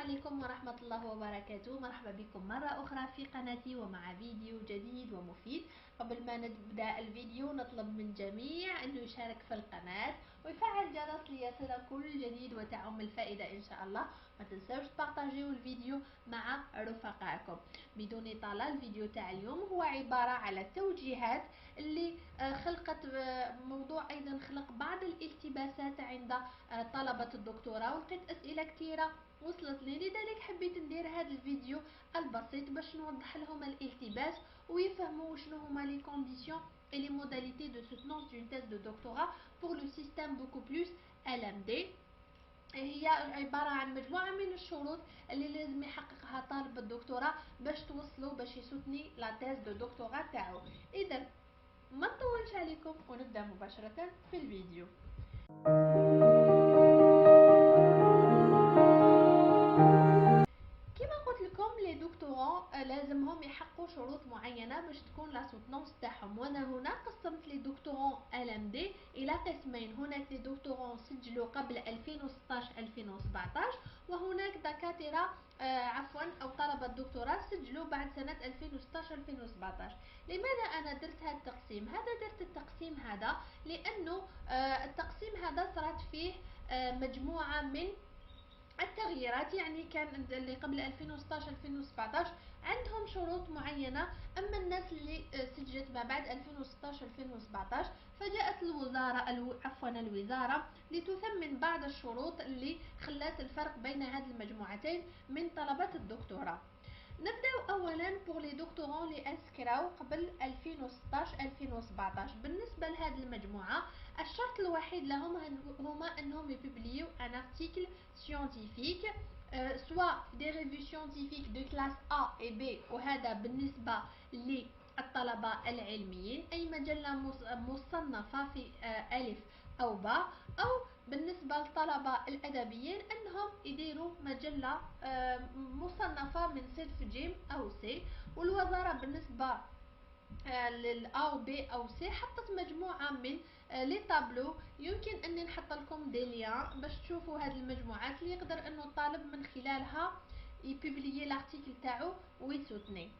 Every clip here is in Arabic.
عليكم ورحمة الله وبركاته. مرحبا بكم مرة أخرى في قناتي ومع فيديو جديد ومفيد. قبل ما نبدأ الفيديو نطلب من جميع أنه يشارك في القناة ويفعل الجرس ليصل كل جديد وتعم الفائدة إن شاء الله. ما تنسوش تبارطاجيو الفيديو مع رفقائكم. بدون إطالة، الفيديو تاع اليوم هو عبارة على توجيهات اللي خلقت موضوع أيضا خلق بعض الالتباسات عند طلبة الدكتوراه، ولقيت أسئلة كثيرة وصلت لي، لذلك حبيت ندير هذا الفيديو البسيط باش نوضح لهم الالتباس ويفهموا شنو هما لي كونديسيون et les modalités de soutenance d'une thèse de doctorat pour le système beaucoup plus LMD. هي عبارة عن مجموعة من الشروط اللي لازم يحققها طالب الدكتوراه باش يسوتني لا تيز دو دكتوراه تاعو. اذا ما نطولش عليكم ونبدا مباشرة في الفيديو. كما قلت لكم لي دكتورون لازمهم يحققوا شروط معينه باش تكون لا سوتونس تاعهم، وانا هنا قسمت لي دكتورون ال ام دي الى قسمين. هناك لي دكتورون سجلوا قبل 2016 2017، وهناك دكاتره او طلبه الدكتوراه سجلوا بعد سنه 2016 2017. لماذا انا درت هذا التقسيم درت التقسيم هذا لانه التقسيم هذا صارت فيه مجموعه من التغييرات. يعني كان اللي قبل 2016 2017 عندهم شروط معينة، أما الناس اللي سجلت ما بعد 2016 2017 فجاءت الوزارة لتثمن بعض الشروط اللي خلات الفرق بين هذه المجموعتين من طلبة الدكتوراه. نبدأ أولا pour les doctorants اللي انسكراو قبل 2016 2017. بالنسبة لهذه المجموعة الشرط الوحيد لهم هما أنهم يببليو un article scientifique soit des revues scientifiques de classe A et B، وهذا بالنسبة للطلبة العلميين أي مجلة مصنفة في ألف أو باء، أو بالنسبة للطلبة الأدبيين أنهم يديروا مجلة مصنفة من صنف جيم أو سي. والوزارة بالنسبة للأ أو بي أو سي حطت مجموعة من لي طابلو، يمكن أني نحط لكم دي ليان باش تشوفوا هذه المجموعات اللي يقدر أنه الطالب من خلالها يببليي لارتيكل تاعو ويسوتني.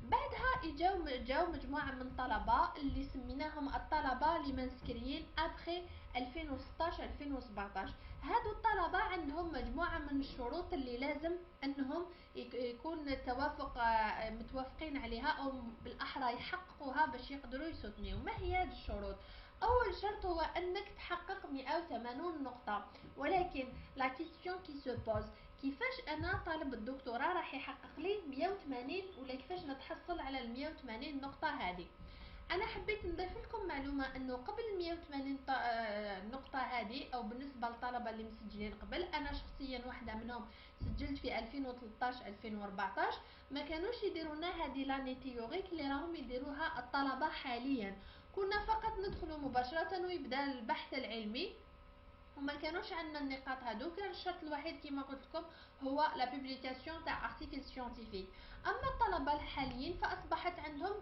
بعدها جاو مجموعة من الطلبة اللي سميناهم الطلبة اللي منسكريين ابخي 2016 2017. هادو الطلبة عندهم مجموعة من الشروط اللي لازم انهم يكون متوافقين عليها، او بالاحرى يحققوها باش يقدروا يسوتنيو. ما هي هذه الشروط؟ اول شرط هو انك تحقق 180 نقطة، ولكن لا كيستيون كي سو بوز كيفاش انا طالب الدكتوراه راح يحقق لي 180 ولا كيفاش نتحصل على ال 180 نقطة هذه؟ انا حبيت نضيف لكم معلومة انه قبل 180 نقطة هذه، او بالنسبة للطلبة اللي مسجلين قبل، انا شخصيا واحدة منهم سجلت في 2013 2014، ما كانوش يديرونا هذه لاني تيوريك اللي راهم يديروها الطلبة حاليا. كنا فقط ندخلوا مباشرة ويبدا البحث العلمي، وما كانوش عندنا النقاط هادو. كان الشرط الوحيد كما قلت لكم هو لا بوبليكاسيون تاع ارتيكل سيانتيفيك. اما الطلبه الحاليين فاصبحت عندهم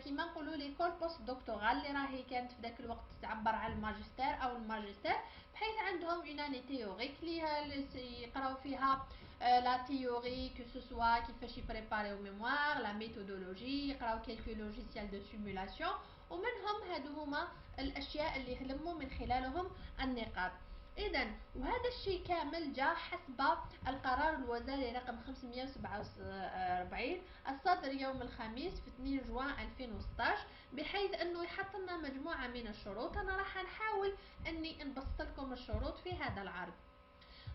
كيما نقولوا ليكول بوست دكتورال اللي راهي كانت في ذاك الوقت تعبر على الماجستير او الماجستير، بحيث عندهم اون اني تيوريك اللي يقراو فيها لا تيوري كو سو سوا كيفاش يبريباريو ميموار، لا ميثودولوجي، يقراو كيلكو لوجيسيال دو سيمولاسيون، ومنهم هادو هما الاشياء اللي يهلموا من خلالهم النقاط. اذا وهذا الشيء كامل جاء حسب القرار الوزاري رقم 547 الصادر يوم الخميس في 2 جوان 2016، بحيث انه يحط لنا مجموعه من الشروط. انا راح نحاول اني نبسط لكم الشروط في هذا العرض.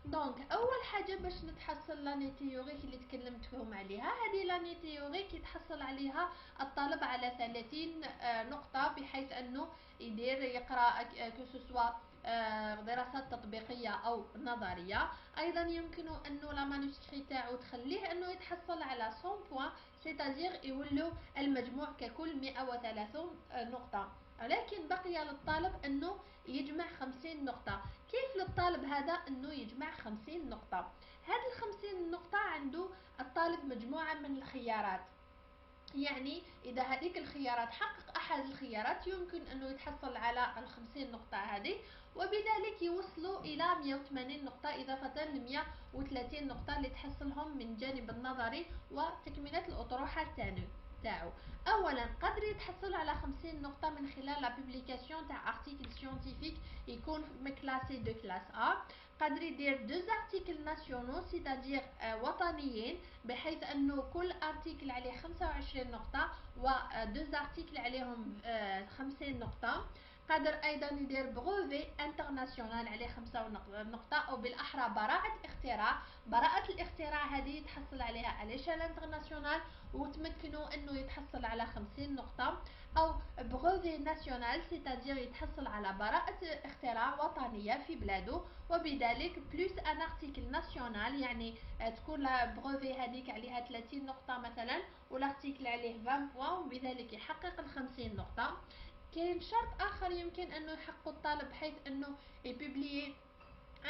دونك اول حاجه باش نتحصل لاني تيوريك اللي تكلمت فيهم عليها، هذه لاني تيوريك يتحصل عليها الطالب على 30 نقطه، بحيث انه يقرا كسوسوا دراسات تطبيقيه او نظريه. ايضا يمكن انه لا مانوسكري تاعو تخليه انه يتحصل على 100 بوين، سيتادير يولو المجموع ككل 130 نقطه، ولكن بقي للطالب انه يجمع 50 نقطه. كيف للطالب هذا انه يجمع 50 نقطة؟ هذه ال50 نقطة عنده الطالب مجموعة من الخيارات، يعني اذا هذيك الخيارات حقق احد الخيارات يمكن انه يتحصل على ال50 نقطة هذه، وبذلك يوصلوا إلى 180 نقطة إضافة ل 130 نقطة اللي تحصلهم من جانب النظري وتكملة الأطروحة تاعو. اولا قدر يتحصل على 50 نقطه من خلال لا بوبليكاسيون تاع ارتيكل سيونتيفيك يكون مكلاسي دو كلاس ا. قدر يدير دو ارتيكل ناسيونو سيتادير وطنيين بحيث انه كل ارتيكل عليه 25 نقطه و دو ارتيكل عليهم 50 نقطه. قادر ايضا يدير بروفي انترناسيونال عليه 5 نقطه او بالاحرى براءه اختراع. براءه الاختراع هذه يتحصل عليها على شان انترناسيونال وتمكنوا انه يتحصل على 50 نقطه. او بروفي ناسيونال سيتادير يتحصل على براءه اختراع وطنيه في بلاده وبذلك بلوس ان ارتيكل ناسيونال يعني تكون بروفي هذيك عليها 30 نقطه مثلا والارتيكل عليه 20 بوان وبذلك يحقق ال 50 نقطه. كاين شرط اخر يمكن انه يحققه الطالب بحيث انه يبوبليي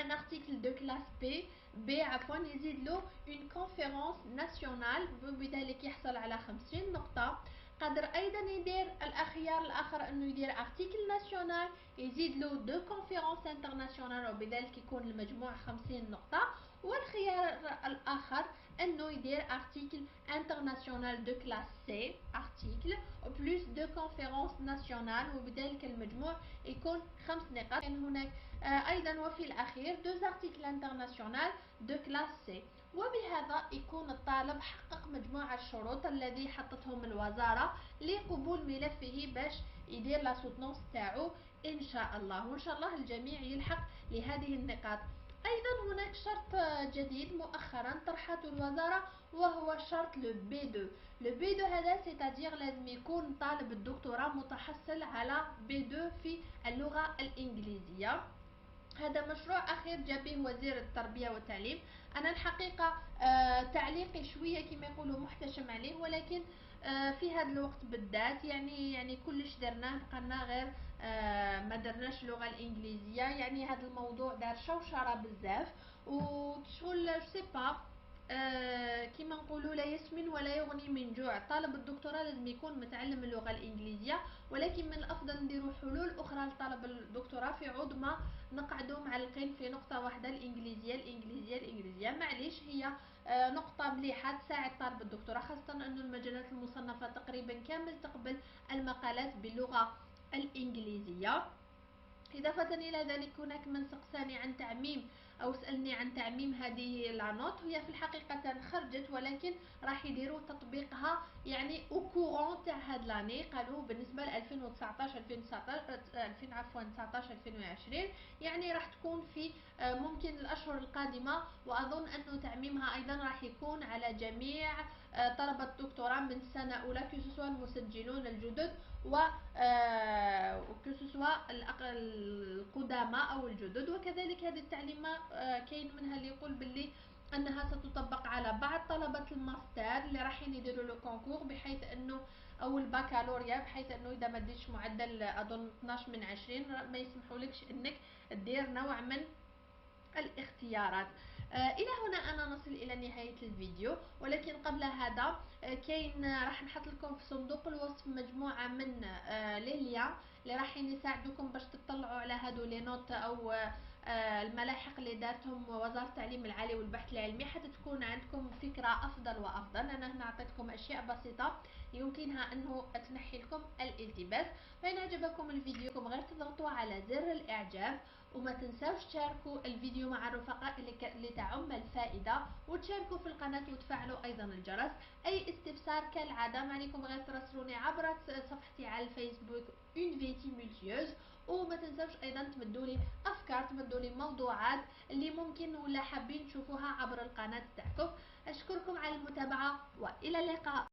ان ارتيكل دو كلاس بي عفوا يزيد له اون كونفيرونس ناسيونال وبذلك يحصل على 50 نقطه. قادر ايضا يدير الاخيار الاخر انه يدير ارتيكل ناسيونال يزيد له دو كونفيرونس انترناسيونال وبذلك يكون المجموع 50 نقطه. والخيار الاخر انه يدير ارتيكل انترناسيونال دو كلاس سي ارتيكل بلوس دو كونفيرونس ناسيونال وبذلك المجموع يكون 5 نقاط. كان هناك ايضا وفي الاخير دو ارتيكل انترناسيونال دو كلاس سي. وبهذا يكون الطالب حقق مجموع الشروط الذي حطتهم الوزاره لقبول ملفه باش يدير لا سوتونس تاعو ان شاء الله. وان شاء الله الجميع يلحق لهذه النقاط. ايضا هناك شرط جديد مؤخرا طرحته الوزاره وهو شرط لو بي 2. لو بي 2 هذا سيتادير لازم يكون طالب الدكتوراه متحصل على بي 2 في اللغه الانجليزيه. هذا مشروع اخير جاب به وزير التربيه والتعليم. انا الحقيقه تعليقي شويه كما يقولوا محتشم عليه ولكن في هذا الوقت بالذات يعني كلش درناه بقالنا غير ما درناش اللغه الانجليزيه. يعني هذا الموضوع دار شوشره بزاف وشغل سي با كما نقولوا لا يسمن ولا يغني من جوع. طالب الدكتوراه لازم يكون متعلم اللغه الانجليزيه ولكن من الافضل نديروا حلول اخرى لطلب الدكتوراه في عوض ما نقعدوا معلقين في نقطه واحده الانجليزيه الانجليزيه الانجليزيه. معليش هي نقطه مليحه تساعد طالب الدكتوراه خاصه أن المجالات المصنفه تقريبا كامل تقبل المقالات باللغه الانجليزيه. إضافة إلى ذلك هناك من سقساني عن تعميم أو سألني عن تعميم هذه لانوت وهي في الحقيقة خرجت ولكن راح يديروا تطبيقها يعني او كورون تاع هاد لاني. قالوا بالنسبة ل 2019 2019 2020 يعني راح تكون في ممكن الأشهر القادمة. وأظن أنه تعميمها أيضا راح يكون على جميع طلبة الدكتوراه من سنة أولى كسوا المسجلون الجدد و كسوا القدامى او الجدد. وكذلك هذه التعليمه كاين منها اللي يقول باللي انها ستطبق على بعض طلبه الماستر اللي رايحين يديروا لو كونكور بحيث انه او البكالوريا بحيث انه اذا ما ديتش معدل اظن 12 من 20 ما يسمحولكش انك دير نوع من الاختيارات. الى هنا انا نصل الى نهايه الفيديو ولكن قبل هذا كاين راح نحط لكم في صندوق الوصف مجموعه من لي ليان اللي راح يساعدوكم باش تطلعوا على هادو لي نوت او الملاحق اللي دارتهم وزاره التعليم العالي والبحث العلمي حتى تكون عندكم فكره افضل وافضل. انا هنا اعطيتكم اشياء بسيطه يمكنها انه تنحي لكم الالتباس. فإن عجبكم الفيديو غير تضغطوا على زر الاعجاب وما تنساوش تشاركوا الفيديو مع الرفقاء لتعم الفائدة وتشاركوا في القناة وتفعلوا ايضا الجرس. اي استفسار كالعادة ما عليكم غير تراسلوني عبر صفحتي على الفيسبوك اون فيتي مولتيوز. وما تنساوش ايضا تمدولي افكار تمدولي موضوعات اللي ممكن ولا حابين تشوفوها عبر القناة تاعكم. اشكركم على المتابعة والى اللقاء.